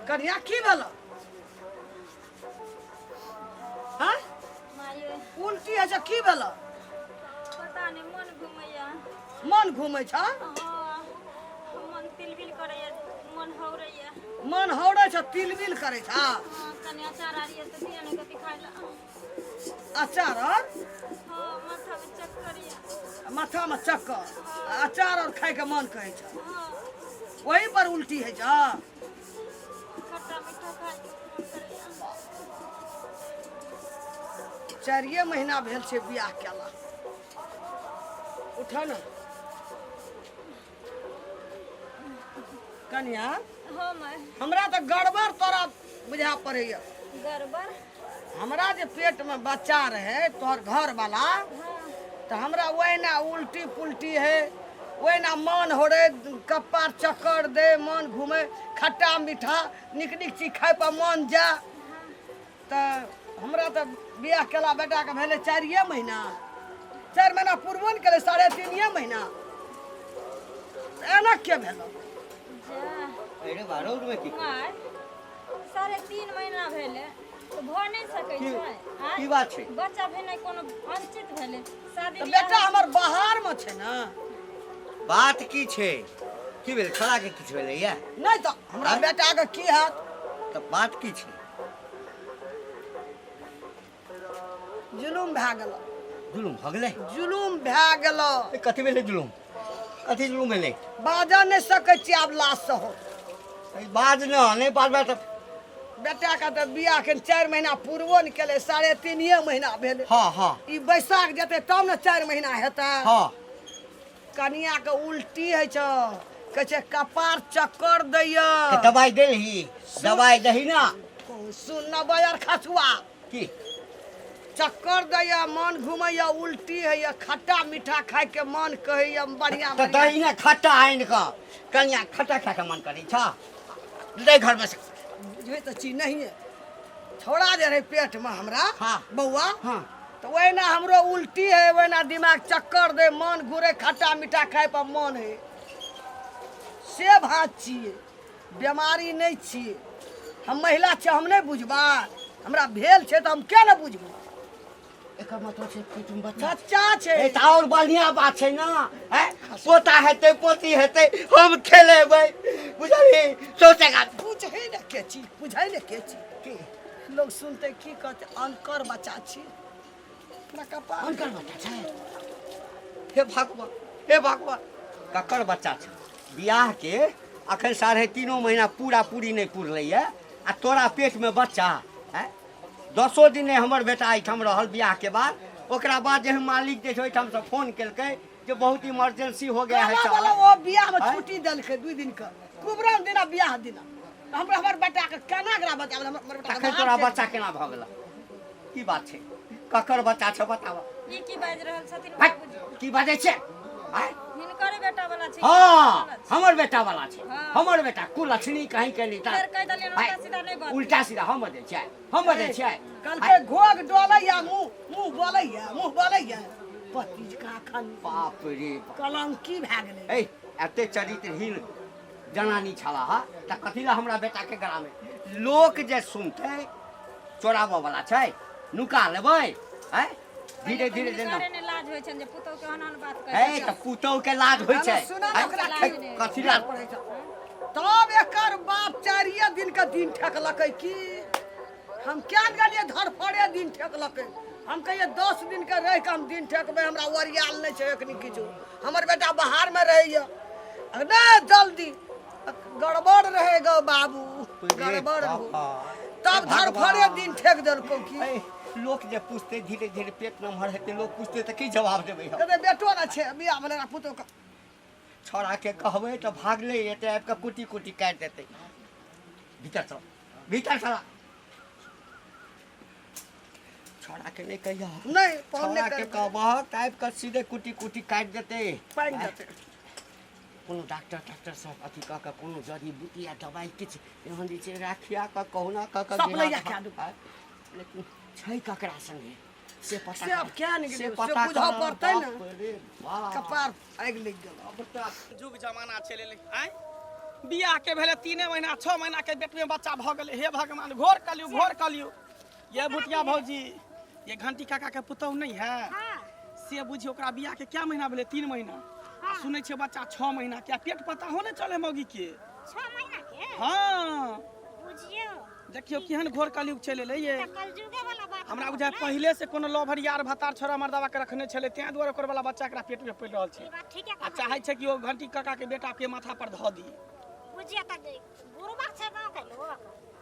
कन्या की भेल हाँ उल्टी है से की भेल पता नहीं मन घुमैया मन घूमै छ मन तिलबिल करैया मन हौरैया मन हौरै छ तिलबिल करै छ कनी अचार आरिया तो दिया ने कभी खाइला अचार और माथा में चक्करिया माथा में चक्कर अचार और खाए के मन कहे छ वही पर उल्टी है छ खट्टा मीठा खाए के मन करैया 4 महीना भेल छै बियाह केला उठा न कन्या हमरा तो गड़बड़ तोरा बुझा पड़ैया गड़बड़ हमरा जे पेट में बच्चा रहे तोहर घर वाला तो हमरा वही उल्टी पुल्टी है वही मन हो रे कपार चक्कर दे मन घूमे खट्टा मीठा निक निक चीज खाए पर मन जा तो हमरा तो बियाह केला बेटा के भेले 4 महीना 4 महीना पूर्व ने केले 3.5 महीना एना के भेल अरे 12 रुपए की 3.5 महीना भेले तो भ नहीं सकै छै की बात छै बच्चा भेने कोनो वंचित भेले शादी तो बेटा हमर बाहर में छै ना बात की छै की भेल खड़ा के किछ भेलै या नहीं तो हमरा बेटा के की हाथ तो बात की छै जुलुम भए गेल जुलुम भ गेलै जुलुम भए गेल कथी भेलै जुलुम कथी जुलुम भेलै बाजा नहीं सकै छी आब लाश से हो बाज न नहीं बाजबा तो बेटा का तो बियाह के 4 महीना पूर्वो ने केले 3.5 महीना भेले हाँ हाँ ई बैसाख जेते तब न 4 महीना हेता हाँ कनिया के उल्टी है छ कहे छै कपार चक्कर दैया तो दवाई देलही दवाई दही ना सुन न बयर खसुआ की चक्कर दैया मन घुमैया उल्टी है या खट्टा मीठा खाए के मन कहैया बढ़िया तो दही ना खट्टा आइन का कन्या खट्टा खा के मन करै छ ले घर में से बुझे तो चीज नहीं है छोड़ा दे रहे पेट में हमरा हाँ। बउआ हाँ तो वही ना हमरो उल्टी है वही ना दिमाग चक्कर दे मन घूरे खट्टा मीठा खाए पर मन है से भात छिए बीमारी नहीं छिए हम महिला छे हम नहीं बुझबा हमरा भेल छे तो हम क्या ना बुझबा एकर मतलब छै कि तुम बच्चा बच्चा छे ए त और बढ़िया बात छै ना है पोता हेतै पोती हेतै हम खेलेबै बुझली सोचेगा बुझे न के चीज बुझे न के चीज की लोग सुनते की कहते अनकर बच्चा छी हमरा कपार अनकर बच्चा छै हे भगवान ककर बच्चा छै बियाह के अखन 3.5 महीना पूरा पूरी नहीं पुरलैया आ तोरा पेट में बच्चा है 10 दिन हमर बेटा एहिठाम रहल बियाह के बाद ओकरा बाद जे मालिक जे छै ओहिठाम से फोन केलकै जे बहुत इमरजेंसी हो गया है वाला चल वो बियाह में छुट्टी देलकै 2 दिन का कुबरन दिना बियाह दिना हमर बेटा के केना एकरा बताबल हमर बेटा तखन तोरा बच्चा केना भ गेल की बात छै ककर बच्चा छै बतावा ई की बाज रहल छथिन भाई, बाबूजी की बाजै छै आय हिनकर बेटा वाला छै हाँ हमर बेटा वाला छै हाँ। हमर बेटा कुलक्षणी कहीं के नहीं फेर कह देलियन उल्टा सीधा नहीं बात उल्टा सीधा हम बजै छै हम बजै छै कल के घोग डोलैया मुंह बोलैया पतिज का खन बाप रे बाप। कलंकी भए गेलै ए एते चरित्रहीन जनानी छला हा त कथी ला हमरा बेटा के गला में लोक जे सुनते चोराबो वाला छै नुका लेबै है धीरे धीरे जेना ने लाज होय छन जे पुतौ के हनन बात ए कहै त पुतौ के लाज होय छै सुना है? ओकरा कथी लाज पड़ै छै तब एकर बाप 4 दिन का दिन ठकलकै की हम क्या गलिए धरफड़े दिन ठकलकै हम कहिए 10 दिन के रह के हम दिन ठकबै हमरा ओरियाल नहीं छै एखनी किछु हमर बेटा बाहर में रहैया ना जल्दी गड़बड़ रहेगा बाबू गड़बड़ हो तब धरफड़े दिन ठेक देलको की ए, लोक जे पूछते धीरे धीरे पेट नमहर हेतै लोक पूछते त की जवाब देबै हम कहते बेटो ना छै बियाह वाला पुतो का छोड़ा के कहबै त भागले एते आबि के कुटी कुटी काट देतै भीतर चला छोड़ा के नहीं कहिया नहीं पौने छोड़ा के कहबहक आबि के सीधे कुटी कुटी काट देतै पाइन देते कोनो डॉक्टर सब अथी कह के कोनो जड़ी बूटी या दवाई किछ एहन जे छै राखिया के कहुना कह के सप्लाइया कए दू। लेकिन छै ककरा संगे से पता से अब क्या निकले से से पता बुझा कर, पड़तै ना बाप रे बाप। कपार आगि लग गेल अब त जुग जमाना चले आय बियाह के भेले 3 महीना 6 महीना के पेट में बच्चा भ गेले। हे भगवान, घोर कलियो। ये बुटिया भौजी, ये घंटी काका के पुतौ नहीं है से बुझियो, ओकरा बियाह के क्या महीना भेले? 3 महीना। सुनै छियै बच्चा 6 महीना के। पेट पता हो ने चले मौगी के 6 महीना के। हाँ बुझियो, देखियो केहन घोर कलियुग चले ले। ये कलजुगे वाला बात हमरा बुझाय पहले से कोनो लभर यार भतार छोरा मर्दावा के रखने छले, तें दुआरे ओकर वाला बच्चा एकरा पेट में पड़ रहल छै। ई बात ठीके आ कहै। चाहे छै कि ओ घंटी काका के बेटा के माथा पर ध दी। बुझिया त गुरुबार छै गांव के लोग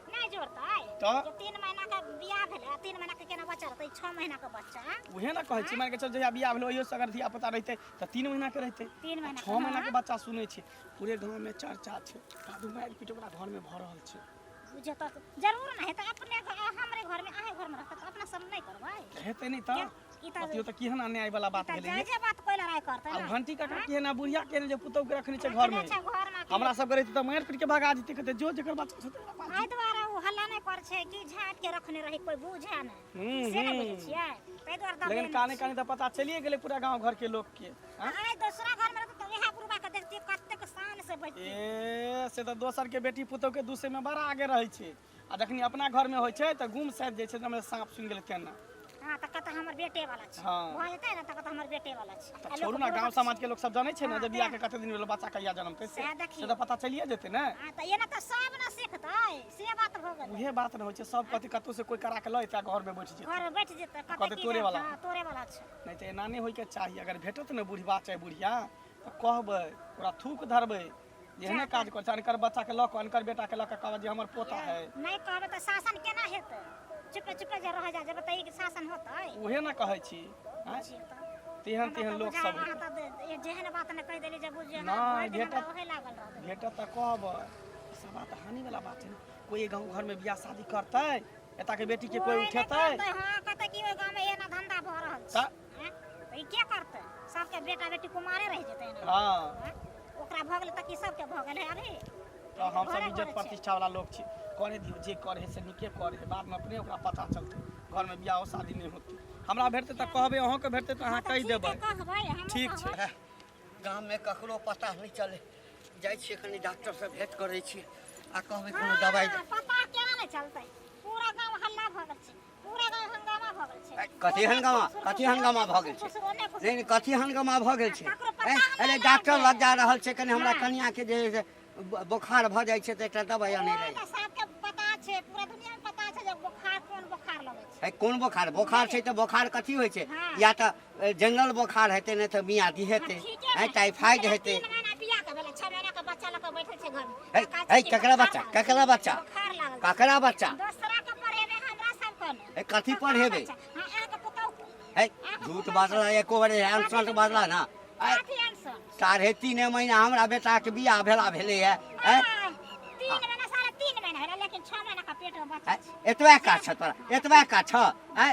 नहीं जोड़तै। तो 3 महीना का बियाह भेले, 3 महीना के केना बच्चा रहतै? 6 महीना का बच्चा। उहे ना कहै छी, मान के चल जहिया बियाह भेलो ओहियो से अगर धिया पुता रहते त 3 महीना के रहते। 3 महीना 6 महीना के बच्चा सुनै छी पूरे गांव में चर्चा छै। कादू मार पीट ओकरा घर में भ रहल छै। बुझियो त जरूर नहीं त अपने हमरे घर में आहे घर में रहतै त अपना सब नहीं करबै। हेतै नहीं त ई त अतियो त केहन अन्याय वाला बात भेलै ये। जे बात कोई लड़ाई करतै अब ना। घंटी काका के ना बुढ़िया के जे पुतौ के रखने छै घर में, अच्छा घर में हमरा सब करे त मार पीट के भगा जेते। कहते जो जेकर बच्चा छै तेरा बात। आइ द्वारा उ हल्ला नहीं कर छै कि झाट के रखने रही, कोई बुझे ना से नहीं बुझै छियै। तै द्वारा दबे। लेकिन काने त पता चलिए गेले पूरा गांव घर के लोग के। आइ दूसरा घर में रहतै त इहा पुरबा के देखती कतेक शान से बैठती। ए से त दोसर के बेटी पुतौ के दूसरे में बड़ा आगे रहै छै। आ जखनी अपना घर में होइ छै त गुम साइड जाइ छै, हमरा सांप सुन गेल केना। हां त कत हमर बेटे वाला छै। हाँ। भ जेतै ना त कत हमर बेटे वाला छै। त छोड़ू ना, गांव समाज के लोग सब जानै छै ना जे बियाह के कते दिन भेल बच्चा कहिया जन्मतै से सएह देखियौ। से त पता चलिए जेतै ना। हां त एना त सब ना सीखतै, से बात भ गेल। उहे बात न होइ छै, सब कथि कतौ से कोई करा के लय त घर में बैठ जेतै। घर में बैठ जेतै कहतै की तोरे वाला। हां तोरे वाला छै। नहीं तो एना नहीं होय के चाहिए। अगर भेटत न बुढ़वा चाहे बुढ़िया तो कहबै, ओकरा थूक धरबै, जेहने काज कर छै। अनकर बच्चा के लक, अनकर बेटा के लक कहबै जे हमर पोता है। नहीं कहबै त शासन केना हेतै? चुपे चुपे जे रह जा जब त ई शासन होतै। उहे न कहै छी। हैं? तेहन लोग सब हां त जेहन बात न कह देली जे बुझियो ना भेटत ओहे लागल रहबै। भेटत त कहबै। सब बात हानि वाला बात है। कोई गांव घर में बियाह शादी करतै, एता के बेटी के कोई उठेतै? हां कहतै कि ओइ गांव में एना धंधा भ रहल छै। हैं? त ई के करतै? सबके बेटा बेटी कुमारे रह जेतै ना। हां ओकरा भ गेल त कि सबके भ गेल है अभी। तो हम सब इज्जत प्रतिष्ठा वाला लोग छी। करे दियो जे करे है से निके करे है, बाद में अपने ओकरा पता चलतै। घर में बियाह शादी नहीं होतै। हमरा भेटतै त कहबै, अहाँ के भेटतै त अहाँ कहि देबै। ठीक छै। गांव में ककरो पता नहीं चले, जाइ छियै कनी डॉक्टर से भेंट करे छी आ कहबै कोनो दवाई दे। पता केना नहीं चलतै? पूरा गांव हल्ला भ गेल छै, पूरा गांव हंगामा भ गेल छै। कथी हंगामा भ गेल छै? नहीं कथी हंगामा भ गेल छै? अरे डॉक्टर लग जा रहल छै, कनी हमरा कनिया के जे बुखार भ जाइ छै त एकटा दवाई आनै ले। सबके पता छै, पूरा दुनिया में पता छै जे बुखार कोन बुखार लगै छै। कोन बुखार? बुखार छै त बुखार कथी होइ छै? या त जनरल बुखार हेतै, नहीं त मियादी हेतै, टाइफाइड हेतै। 3 महीना बियाह के भेले, 6 महीना के बच्चा लक बैठल छै घर में। ककरा बच्चा? ककरा बच्चा? बुखार लागल। ककरा बच्चा? दूसरा के पढ़ेबे हमरा सब कोन। कथी पढ़ेबै? हां एक पुतौ झूठ बाजला एको बारे आंसर बाजला ना। काफी आंसर। 3.5 महीना हमरा बेटा के बियाह भेले है। 3 महीना 3.5 महीना भेले, लेकिन 6 महीना का पेट में बच्चा छै। एतबा का छ तोरा? एतबा का छ?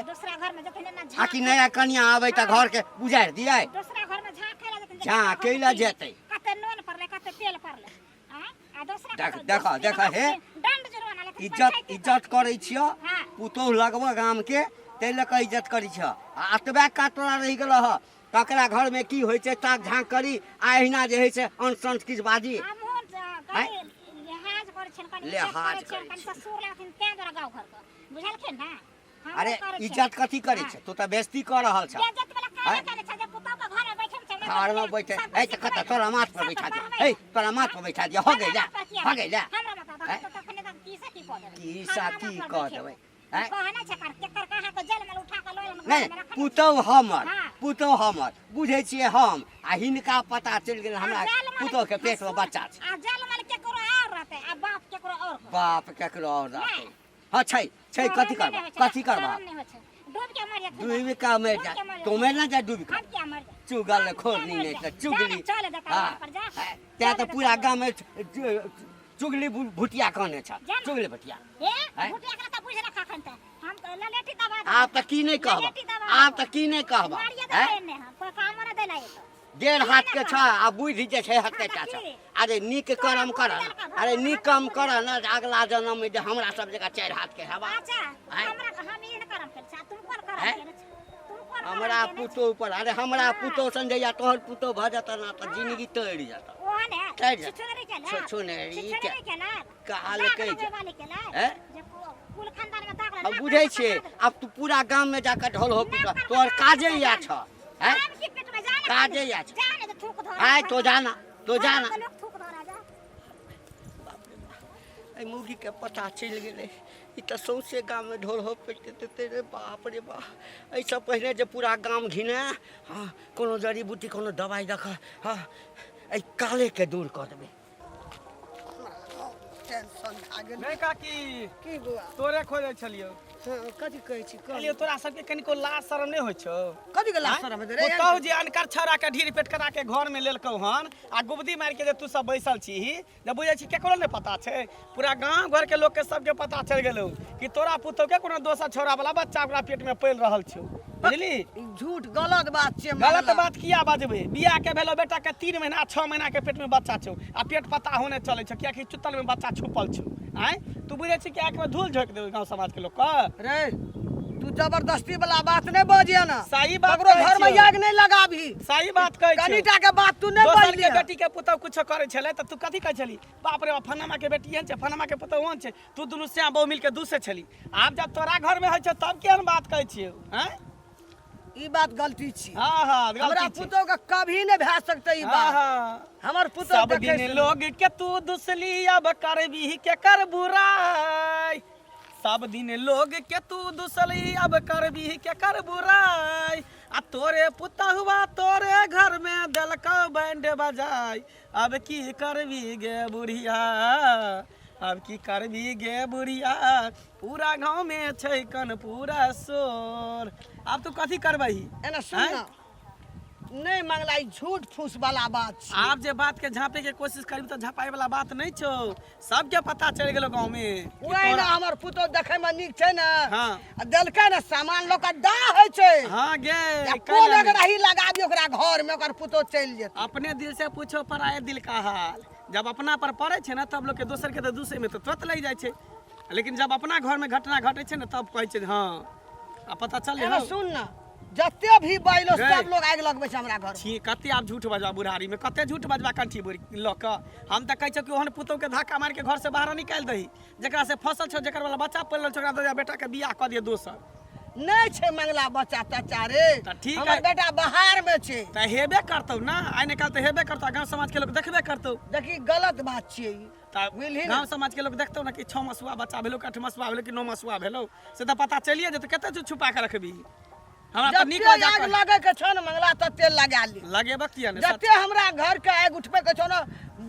दूसरा घर में जतने ना आ कि नया कनिया आबै त घर के उजाड़ दियै? दूसरा घर में झाँके ला जतने झाँकै ला जेतै। कते नून पड़ले, कते तेल पड़ले। हां आ दूसरा देख हे दंड जुर्माना लेकिन इज्जत करै छियो। हाँ। पुतोह लगबो गाम के, तै ल के इज्जत करै छियो। आ एतबा का तोरा रहि गेल ह? ककरा घर में की होइ छै ताक झाँक करी, आ एहिना जे होइ छै अनसन किछ बाजी। हमहुन गाड़ी लिहाज कर छन, कनी लिहाज कर छन, कनी ससुर लेकिन ते द्वारा गांव घर का बुझलखिन ना। अरे इज्जत कथी करै छै? तू त बेइज्जती क रहल छ। इज्जत वाला काहे करे छै जे पुतौ के घर में बैठल छै? घर में बैठे ए त कत तोरा माथ पर बैठा दे। ए तोरा माथ पर बैठा दे। हो गइला हमरा बता तो कने तक कीसा की कह देबै? कीसा की कह देबै? कहना छै कर केकर कहा के जेल में उठा के लोल में नहीं पुतौ हमर बुझे छियै हम। आ हिनका पता चल गेल हमरा पुतौ के पेट में बच्चा छै। आ जेल में केकरो और रहतै, आ बाप केकरो और। बाप केकरो और रहतै। हां छै कथी करबा? डूब के मर जात। डूब का मर जा। तुमे ना जा डूब का। हम क्या मर जा? चुगल खोरनी नहीं त चुगली। चल देखा पर जा। त्या त पूरा गांव में चुगली भुटिया कहने छ। चुगली भुटिया ए भुटिया के त बुझ रखा खन त हम त ललेठी दबा। आप त की नहीं कहबा? आप त की नहीं कहबा? हैं कोई काम न देला ये। 1.5 हाथ के छ आ बुद्धि जे छै हत्ते टा छ। अरे नीक कर्म कर। अरे नीक काम कर ना, अगला जन्म में जे हमरा सब जगह 4 हाथ के हवा। अच्छा हमरा हम ई न करम कर, तुम कोन करम? हमरा पुतो ऊपर। अरे हमरा पुतो संजैया तोहर पुतो भ जाता ना त जिंदगी तोड़ जाता। ओए कोने काय जा? छुछुनरी केला छुछुनरी छुछुनरी केला काल दाग कह जा वाली केला हैं? जब कुल खानदान में दाग अब बुझे छे अब तू पूरा गांव में जाकर ढोल हो पिट तोर काजे या छ हैं काम की पेट में जाने काजे या छ जाने तो थूक धर आय तो जाना लोग थूक धर जा आई मुर्गी के पता चल गेले ई त सौसे गांव में ढोल हो पिट देते रे बाप रे बा ऐसा पहले जे पूरा गांव घिने हां कोनो जड़ी बूटी कोनो दवाई रख हां आई काले के दूर कर देबे टेंशन आ गेल नहीं काकी की बुआ तोरे खोजे छलियो कथी कहै छी कहलियो तोरा सबके कनिको लाज शरम नहीं होइ छौ कथी के लाश शरम दे रे कहू जे अनकर छौरा के ढीर पेट करा के घर में लेलकौ हन आ गुबदी मार के जे तू सब बैसल छी जे बुझै छी केकरो नहीं पता छै पूरा गांव घर के लोग के सबके पता चल गेलौ कि तोरा पुतौ के कोनो दोसर छौरा वाला बच्चा ओकरा पेट में पल रहल छौ बुझली ई झूठ गलत बात छै गलत बात किया बजबे बियाह के भेलो बेटा के 3 महीना 6 महीना के पेट में बच्चा छौ आ पेट पता होने चले छौ किया कि चुतल में बच्चा छुपल छौ आय तू बुझै छी कि आंख में धूल झोंक देबे गांव समाज के लोग का रे तू जबरदस्ती वाला बात नहीं बजिया ना सही बात ककरो कहै घर में छियौ। आग नहीं लगाबी सही बात कहै छी कनीटा के बात तू नहीं दोसर बोल के बेटी के पुतौ कुछ करे छले त तू कथि कहै छली बाप रे बाप फन्नामा के बेटी हन छै फन्नामा के पुतौ हन छै तू दुनु श्याम बहु मिल के दूसरे छली आब जब तोरा घर में होइ छै तब केहन बात कहै छियै हैं ई बात गलती छी हां हां हमरा गलती छै पुतो के कभी नहीं भै सकते ई हां बात हां हमर पुतो सब दिन लोग के तू दुसली अब करबी के कर बुराई सब दिन लोग के तू दुसली अब करबी के कर बुराई आ तोरे पुतहुआ तोरे घर में देलकौ बैंड बजाई अब की करबी गे बुढ़िया अब की करबी गे बुढ़िया पूरा गांव में छै कन पूरा शोर अब तू कथी करबही एना सुन ना नहीं मंगला ई झूठ फूस वाला बात छी आप जे बात के झांपे के कोशिश करबी तो झापाए वाला बात नहीं छौ सबके पता चल गेलो गांव में कि ओए ना तोरा- हमर पुतो देखे में नीक छै ना हाँ। आ देलकै ना सामान लोग का दा है छै हाँ गे या कैला कोन नहीं। अगर ही लगाबी ओकरा घर में ओकर पुतो चल जेतै अपने दिल से पूछो पराये दिल का हाल जब अपना पर पड़े छै ना तब लोग के दोसर के तो दूसरे में तो तुरंत लग जाए छै लेकिन जब अपना घर में घटना घटे छै ना तब कहै छै हाँ आ पता चल एना सुन ना जते भी बैलो गै। सब लोग आगि लगबै छै हमरा घर छी कते आप झूठ बजबा बुढ़ारी में कते झूठ बजबा कंठी बुढ़ी लऽ कऽ हम तऽ कहै छियै कि ओहन पुतौ के धक्का मार के घर से बाहर निकाल दही जेकरा से फसल छौ जेकर वाला बच्चा पलल छौ ओकरा दे जा बेटा के बियाह कऽ दिए दोसर नहीं छै मंगला बच्चा तच्चा रे तऽ ठीक हमर है। बेटा बाहर में छै तऽ हेबे करतौ ना आइ निकाल तऽ हेबे करतौ गाँव समाज के लोग देखबे करतौ देखी गलत बात छियै ई तऽ बुझली गाँव ना समाज के लोग देखतौ ना कि 6 मसुआ बच्चा भेलो कि 8 मसुआ भेलो कि 9 मसुआ भेलो से तऽ पता चलिए जेतौ कते तू छुपा के रखबी हमरा तऽ नीक जते लगा आग लगे के छौ ना मंगला तते लगा ली लगेबे किया ने जते हमरा घर के आग उठबे के छौ ना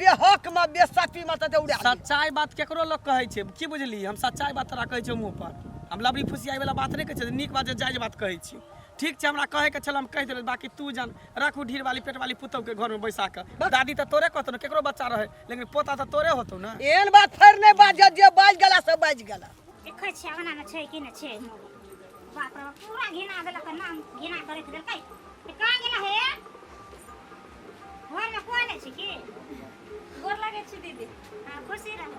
बेहक में बेसती में तते उड़ा ली। सच्चाई बात केकरो लोग कहै छै की बुझली हम सच्चाई बात तोरा कहै छियौ मुंह पर हम लबरी फुसियाई वाला बात नहीं कहै छियै नीक बात जायज बात कहै छी ठीक छै हमरा कहे के छल हम कहि देलियै बाकी तू जान रखू ढीर वाली पेट वाली पुतौ के घर में बैसा के दादी तऽ तोरे कहतौ ना केकरो बच्चा रहे लेकिन पोता तऽ तोरे होतौ ना एहन बात फेर नहीं बाज जे बाज गेला से बाज गेला देखै छियै अंगना में छै कि नहि छै बाप रे बाप, पूरा घिना देलक नाम घिना करैत देलकै ए कहाँ गेला हे घर में कोई नहीं छै की गोर लागै छी दीदी हाँ, खुशी रह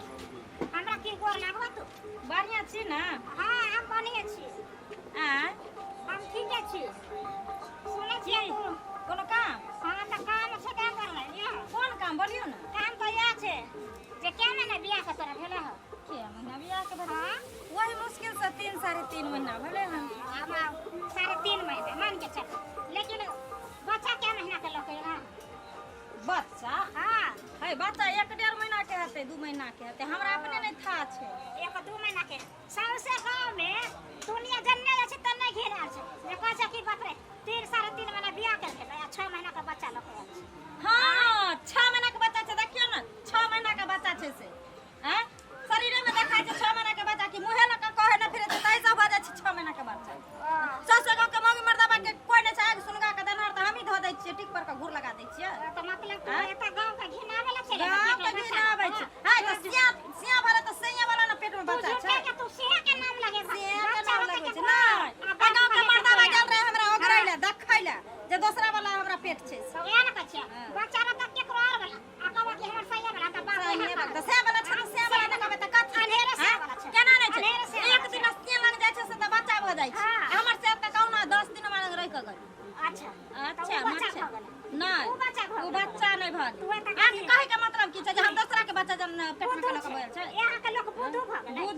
हमरा की गोर लागबा तू बढ़िया छी ना हाँ हम बढ़िया छी आ हम ठीके छी सुनै छियै की? तू कोनो काम हाँ तऽ काम छै क्या करले ये कोन काम बोलियो ना काम तो यह छै जे क्या महीना बियाह के तोरा भेले ह के महीना बियाह के बाद हाँ वही मुश्किल से 3 साढ़े 3 महीना भेले हन हमरा 3.5 महीना मान के चल लेकिन बच्चा क्या महीना के लोग है बच्चा हाँ है बच्चा 1.5 महीना के हेतै 2 महीना के हेतै हमरा अपने नहीं था छै 1-2 महीना के सबसे गाँव में दुनिया जन्ने जाइ छै त नहीं घेरा छै जे कहै छै कि बाप रे 3-3.5 महीना बियाह कर भेलै आ 6 महीना का बच्चा लोग है हाँ 6 महीना के बच्चा छै देखियो ना 6 महीना के बच्चा छै से हैं शरीर में देखाय छै 6 महीना के बच्चा की मुहे लग कहे ना फिरे छै तै सब भऽ जाइ छै 6 महीना के बच्चा ससुर गाँव के मौगी मर्दबा के कोई नहीं छै आग सुनगा के देनहर त हम ही धऽ दै छियै टिक पर के घूर लगा दै छियै तो मतलब तू एता गाँव का घिनावे लग छै गाँव के घी ना आबै छै हाय त सिया वाला त सैया वाला ना पेट में बच्चा छै के तू सिया के नाम लगे सिया के नाम लगै छै ना आ गाँव के मर्दबा गेल रहे हमरा ओगरै ले देखै ले जे दोसरा वाला हमरा पेट छै तो ये ना कछ बच्चा रो तक केकरो और वाला आ कहबा कि हमर सैया वाला त बाप सही रे बात त से वाला छै से वाला ना कहबै त कथी अनेरे से वाला छै। केना नै छै अनेरे से एक दिन सिया लग जाइ छै से त बच्चा भ जाइ छै हाँ। हमर से त कौना 10 दिन में रह के गई अच्छा अच्छा तो वो बच्चा अच्छा भऽ गेलै। नहीं वो बच्चा भऽ वो गेलै। बच्चा नहीं भऽ तू एता गेल कहे के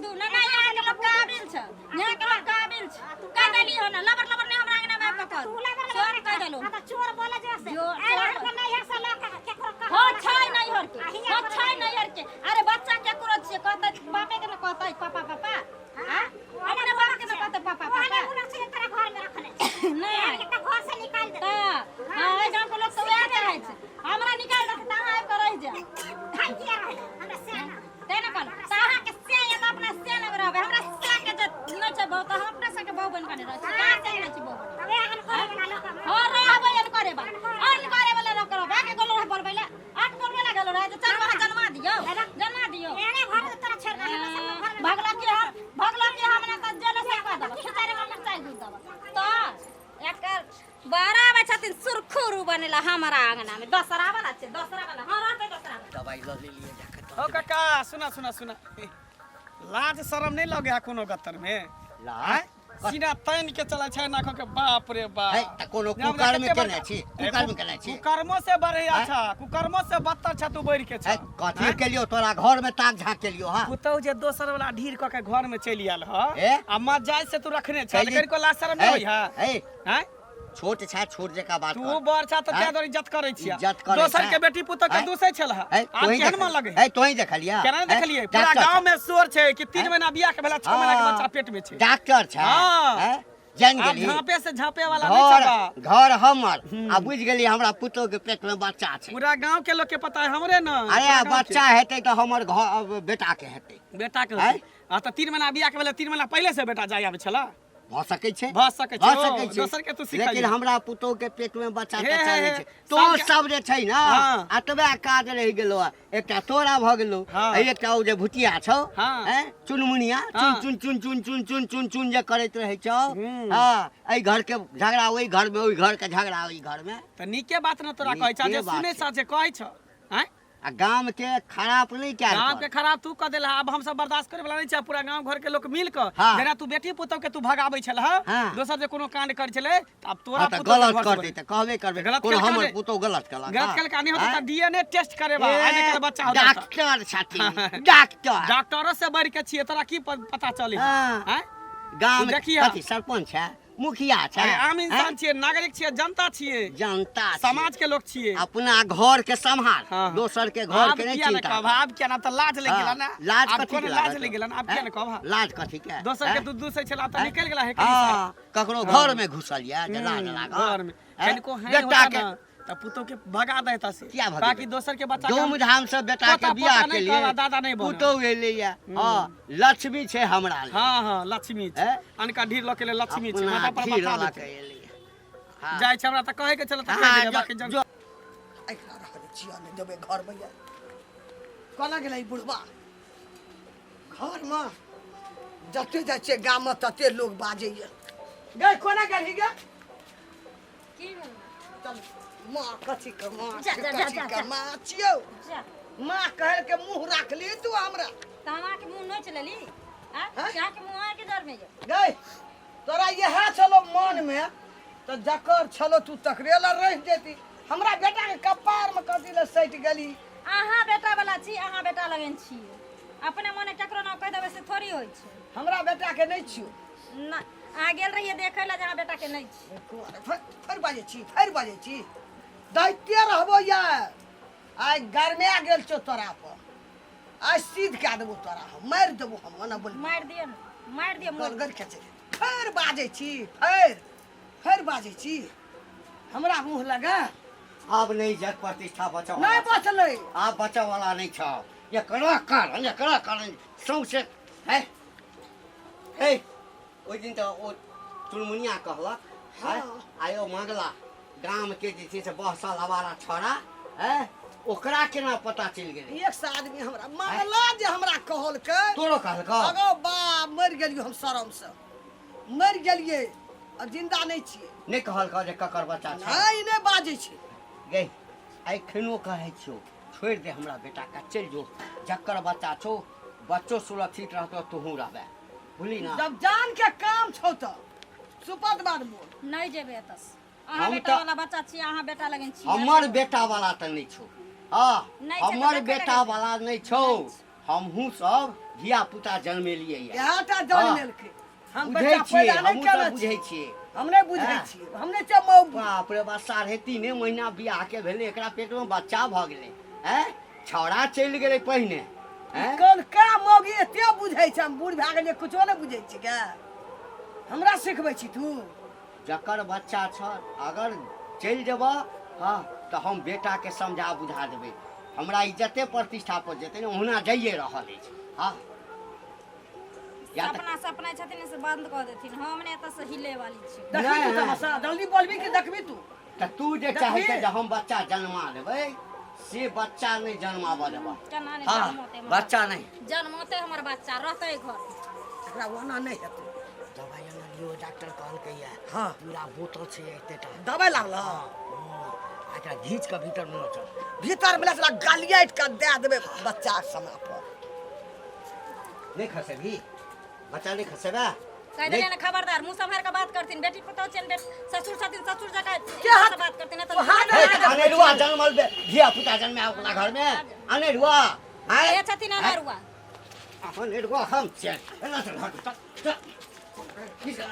तू ना ना यहाँ के लोग काबिल छ यहाँ के लोग काबिल छ कह देली हो ना लबर लबर ने हमरा आंगना में पकड़ तू लबर चोर कह देलो तो चोर बोले जैसे जो अरे हम नहीं है से लोग केकरो कह हो छै नहीं हर के हो छै नहीं हर के अरे बच्चा के करो छे कहता बापे के न कहता पापा पापा हां अपने बाप के न कहता पापा पापा पूरा से तेरा घर में रखले नहीं एक घर से निकाल दे हां ए गांव के लोग तो वह के रहै छै हमरा निकाल दे तहां आइ कर रह जा खाई किया रहे हमरा से ना तेने कल तहां के से या तो अपना से न रहबे हमरा से के जे न छै बहु त अपने से के बहु बन के रह छै का से न छै बहु अबे हम करे बना लोग हो रहबे न करे बा अन करे वाला न करो बाके गोलो रह बोलबैला आठ बोलबैला गेलो रह जे चार बार जन्मा दियो एने घर से तोरा छोड़ दे हम भगला के हमने त जने से कह दब खिचारे में चाय दूध दब तो एकर 12 बजे छथिन सुरखुरू बनेला हमारा आंगना में दसरा वाला छे दसरा वाला हां रहते दसरा दवाई ल ले लिए जाके ओ काका सुना सुना सुना लाज शरम नहीं लगे है कोनो गतर में ला सीना तैन के चला छै नाखो के बाप रे बाप है त कोनो कुकर में केने छी कुकर में केने छी कुकर्मो से बढ़े अच्छा कुकर्मो से बदतर छ तू बढ़ के छ है कथि के लियो तोरा घर में ताक झाँक के लियो हां पुतौ जे दोसर वाला ढीर क के घर में चली आल ह ए? आ मजाज से तू रखने छ चली- लेकिन को लाज शरम नहीं होई है है हैं छोट छा छोट जका बात तू कर बड़ छ त हैं? त्या इज्जत करे छिया इज्जत करै दोसर छै। के बेटी पुतौ के हैं? दूसै छल है है आज केहन मन लगे है तोही देखलिया केना देखलिए पूरा गांव में शोर छै कि 3 महीना बियाह के भेला 6 महीना के बच्चा पेट में छै डॉक्टर छ हाँ। है जान आप गेली झांपे से झांपे वाला नहीं छबा घर हमर आ बुझ गेली हमरा पुतो के पेट में बच्चा छै पूरा गांव के लोग के पता है हमरे न अरे पूरा गाँव बच्चा हेतै त हमर घर बेटा के हेतै के। बेटा के हैं? आ त 3 महीना बियाह के भेला 3 महीना पहले से बेटा जाय आवे छला भ सकै छै भ सकै छै, भ सकै छै दोसर के तू सिखा लेकिन लिया। हमरा पुतो के पेट में बच्चा हे, तच्चा हे, नै हे, छै तो सबके- सब जे छै ना हाँ। अतबे काज रहि गेलो एकटा तोरा भ गेलो हाँ। एकटा ओ जे भुतिया छौ हाँ। हैं चुनमुनिया हाँ। चुन चुन चुन चुन चुन चुन चुन जे करैत रहै छौ हम्म। हां एहि घर के झगड़ा ओहि घर में ओहि घर के झगड़ा ओहि घर में त नीके बात न तोरा कहै छ नीके जे बात सुनै छै। छ जे कहै छ हैं आ गाम के खराब नहीं क्या गांव के खराब तू क देला अब हम सब बर्दाश्त करे वाला नहीं छ पूरा गांव घर के लोग मिल क हाँ। जेना तू बेटी पुतौ के तू भगाबै छल ह हाँ। दोसर जे कोनो कांड कर छले त अब तोरा त पुतौ के गलत घर से कर बने। दे त कहबे करबे गलत कोनो केलकै हमर ने? पुतो गलत केलक गलत कल कहानी होता त डीएनए टेस्ट करे बा आ निकल बच्चा होता त। डॉक्टर छथिन डॉक्टर डॉक्टरो से बढ़ के छिए तोरा की पता चले हाँ। हैं गाम तू देखिए। कथी सरपंच है मुखिया छै अरे आम इंसान हैं? छिए नागरिक छिए जनता छिए जनता छै। समाज के लोग छिए अपना घर के संभाल हाँ। दोसर के घर के नहीं किया न चिंता कहब कर। आब किया ना त लाज लग गेला ना हाँ, लाज आब कथी कोनो के लाज लागत? लग गेला ना आब किया हैं? न कहब लाज कथी के दोसर के हैं? दूध दूध से छला त निकल गेला है हाँ, ककरो घर में घुसल या जे लाज लागल घर में हैं? कनिको है बेटा होता के ना त पुतो के भगा देता से क्या भगा बाकी देता? दोसर के बच्चा धूमधाम से बेटा के पोता बियाह नहीं के कहबा, लिए दादा नहीं बोला। पुतो एले या हां लक्ष्मी छै हमरा लिए। हां हां लक्ष्मी छै हैं? अनका ढीर ल के लिए लक्ष्मी छै अपना माथा पर धीर बैठा लगा दे के एले या। हाँ। जाय छै हमरा त कहे के चल त हाँ, कहे बाकी जन जो एकरा रहने छिया ने देबे घर में या कोना गेलै बुढ़वा घर में जते जाइ छै गाम में तते लोग बाजे या गए कोना गेली गे की भेल चल माँ कथी के माँ जा, जा, जा, कथी जा, के जा। माँ छियौ जा माँ कहल के मुंह राखली तू हमरा तमा के मुंह नोच लेली आ हैं? क्या के मुंह के डर में ये गए तोरा यह छलो मन में तो जकर छलो तू तकरे ला रह जेती हमरा बेटा के कपार में कथी ले सट गेली अहाँ बेटा वाला छी अहाँ बेटा लगन छी अपने मने केकरो ना कह देबे से थोड़ी होय छै हमरा बेटा के नहीं छियो ना आ गेल रहिए देखे ला जहाँ बेटा के नहीं छी फिर बाजे छी दैते रहबो या आइ गरमे गेल छो तोरा पर आज सीध कए देबो तोरा हम मारि देबो हम ओना बोल मार दियो मोर गलगर खेचे फिर बाजे छी फिर बाजे छी हमरा मुंह लगा अब नहीं जग प्रतिष्ठा बचाओ नहीं बचलै आप बचा वाला नहीं छो ये कर सौंसे है हे ओइ दिन तो ओ चुनमुनिया कहलक है आयो मंगला गाम के जे छै से 10 साल वाला छोरा है ओकरा केना पता चल गेलै एक से आदमी हमरा मंगला जे हमरा कहल के तोरो कहलक अगो बा मर गेलियो हम शरम से मर गेलिए आ जिंदा नहीं छिए नहीं कहलक जे ककर बच्चा छै नहीं बाजे छी गे आई खनो कहै छियो छोड़ दे हमरा बेटा का चल जो जकर बच्चा छो बच्चो सुरक्षित रहतो तूहू रहबे भूली ना जब जान के काम छौ त सुपत बात बोल नहीं जेबे एतस अहाँ हम बेटा तो- वाला बच्चा छी अहाँ बेटा लगन छी हमर बेटा वाला त नहीं छो हां नहीं छै त हमर देखै बेटा लगे। वाला नहीं छो हमहूँ सब धिया पुता जन्मेलियै यऽ इएहटा जान लेलकै हम बुझै बच्चा छियै पैदा नहीं हमहूँ सब केने बुझै छियै छियै हम नहीं बुझै हाँ। छियै हम नहीं छियै मौगी बाप रे बाप 3.5 महीना बियाह के भेलै एकरा पेट में बच्चा भऽ गेलै हैं छौड़ा चलि गेलै पहिने हैं कल का मौगी एते बुझै छै हम बूढ़ भए गेलियै कुछो नहीं बुझै छी के हमरा सिखबै छी तू जकर बच्चा छ अगर चलि जेबह हाँ तो हम बेटा के समझा बुझा देबै हमरा इज्जते प्रतिष्ठा पर जेतै ने ओहुना जाइए रहल अछि हाँ या तऽ अपना सपना छथिन से बंद कर देथिन हम ने एतऽ से हिले वाली छी देखबी तू नहीं। तमाशा जल्दी बोलबी कि देखबी तू तऽ तू जे चाहै छै जे हम बच्चा जन्मा देबै से बच्चा नहीं जन्माबऽ देबह केना ने हाँ जन्मते बच्चा नहीं जन्मते हमर बच्चा रहतै घर एकरा ओना नहीं हेतै दवाई लियो डॉक्टर कहलकै ये हाँ। पूरा बोतल छै एतेटा दवाई लागल एकरा घीच के भीतर न चल भीतर में से गालियाट के दे देबै बच्चा के समय पर नहीं खसेबी बच्चा नहीं खसेबा कह देलिए ना खबरदार मुंह संभाल के बात करथिन बेटी पुतौ छन ससुर छथिन ससुर जका क्या हाथ- से बात करथिन वो हाथ- तो अनेरुआ जन्मल धिया पुता जन्मे अपना घर में अनेरुआ ये छथिन अनरुआ अनेरुआ हम चल एना चल हट चल चल